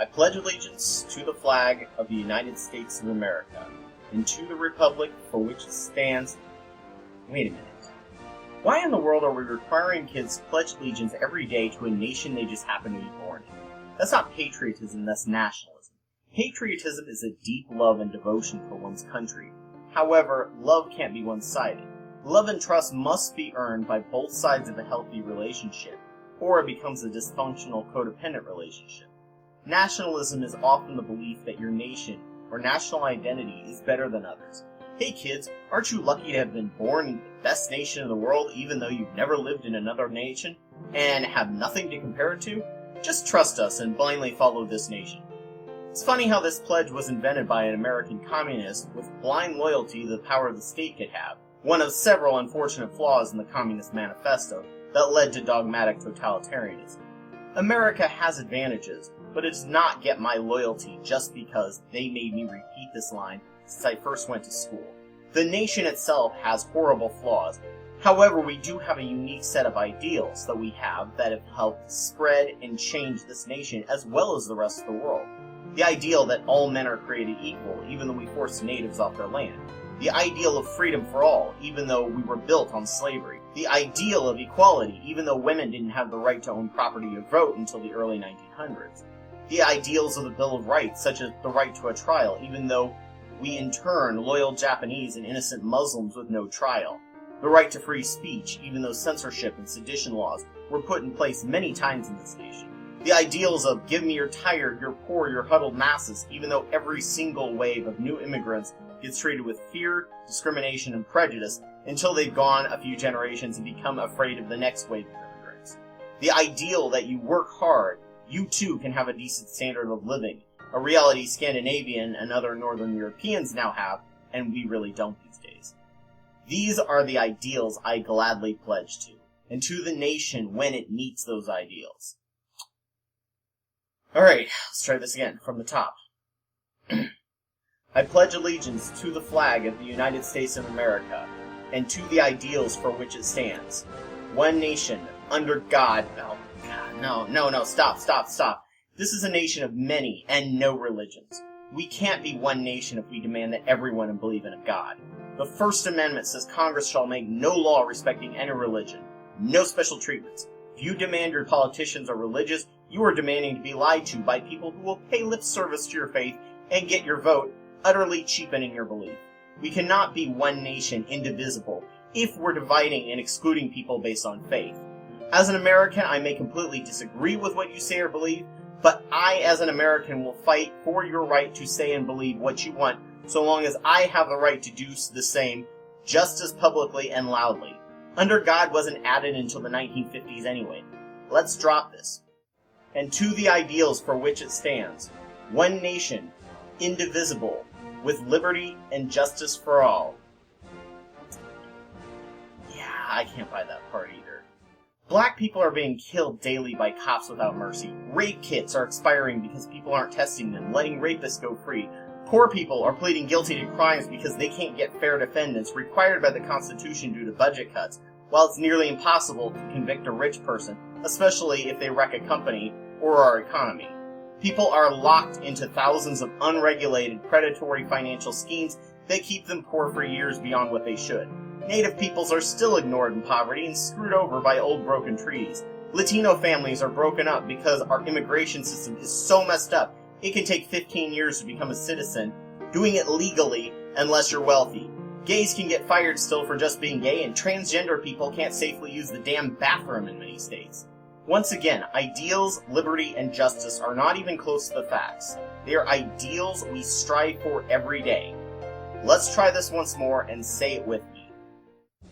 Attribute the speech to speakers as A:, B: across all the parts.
A: I pledge allegiance to the flag of the United States of America, and to the republic for which it stands. Wait a minute. Why in the world are we requiring kids to pledge allegiance every day to a nation they just happen to be born in? That's not patriotism, that's nationalism. Patriotism is a deep love and devotion for one's country. However, love can't be one-sided. Love and trust must be earned by both sides of a healthy relationship, or it becomes a dysfunctional codependent relationship. Nationalism is often the belief that your nation or national identity is better than others. Hey kids, aren't you lucky to have been born in the best nation in the world even though you've never lived in another nation and have nothing to compare it to? Just trust us and blindly follow this nation. It's funny how this pledge was invented by an American communist with blind loyalty to the power the state could have, one of several unfortunate flaws in the Communist Manifesto that led to dogmatic totalitarianism. America has advantages, but it does not get my loyalty just because they made me repeat this line since I first went to school. The nation itself has horrible flaws. However, we do have a unique set of ideals that we have that have helped spread and change this nation as well as the rest of the world. The ideal that all men are created equal, even though we forced natives off their land. The ideal of freedom for all, even though we were built on slavery. The ideal of equality, even though women didn't have the right to own property or vote until the early 1900s. The ideals of the Bill of Rights, such as the right to a trial, even though we intern loyal Japanese and innocent Muslims with no trial. The right to free speech, even though censorship and sedition laws were put in place many times in this nation. The ideals of give me your tired, your poor, your huddled masses, even though every single wave of new immigrants gets treated with fear, discrimination, and prejudice until they've gone a few generations and become afraid of the next wave of immigrants. The ideal that you work hard, you too can have a decent standard of living, a reality Scandinavian and other Northern Europeans now have, and we really don't these days. These are the ideals I gladly pledge to, and to the nation when it meets those ideals. Alright, let's try this again, from the top. I pledge allegiance to the flag of the United States of America, and to the ideals for which it stands. One nation, under God. Oh, God, no, stop. This is a nation of many and no religions. We can't be one nation if we demand that everyone believe in a God. The First Amendment says Congress shall make no law respecting any religion. No special treatments. If you demand your politicians are religious, you are demanding to be lied to by people who will pay lip service to your faith and get your vote, utterly cheapening your belief. We cannot be one nation, indivisible, if we're dividing and excluding people based on faith. As an American, I may completely disagree with what you say or believe, but I, as an American, will fight for your right to say and believe what you want, so long as I have the right to do the same, just as publicly and loudly. Under God wasn't added until the 1950s anyway. Let's drop this. And to the ideals for which it stands. One nation, indivisible, with liberty and justice for all. Yeah, I can't buy that part either. Black people are being killed daily by cops without mercy. Rape kits are expiring because people aren't testing them, letting rapists go free. Poor people are pleading guilty to crimes because they can't get fair defendants required by the Constitution due to budget cuts, while it's nearly impossible to convict a rich person, especially if they wreck a company or our economy. People are locked into thousands of unregulated, predatory financial schemes that keep them poor for years beyond what they should. Native peoples are still ignored in poverty and screwed over by old broken treaties. Latino families are broken up because our immigration system is so messed up it can take 15 years to become a citizen, doing it legally unless you're wealthy. Gays can get fired still for just being gay, and transgender people can't safely use the damn bathroom in many states. Once again, ideals, liberty, and justice are not even close to the facts. They are ideals we strive for every day. Let's try this once more and say it with me.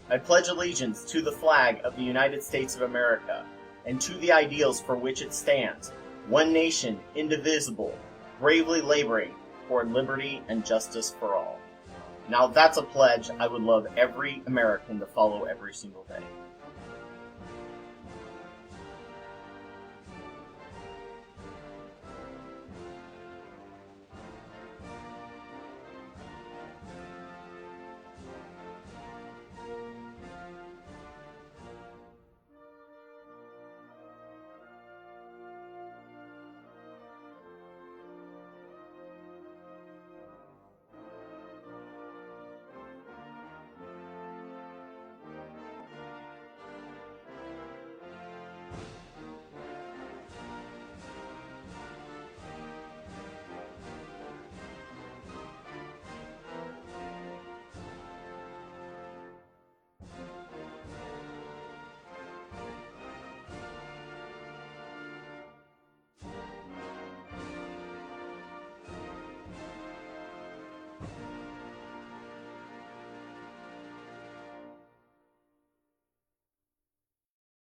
A: I pledge allegiance to the flag of the United States of America, and to the ideals for which it stands, one nation, indivisible, bravely laboring for liberty and justice for all. Now that's a pledge I would love every American to follow every single day.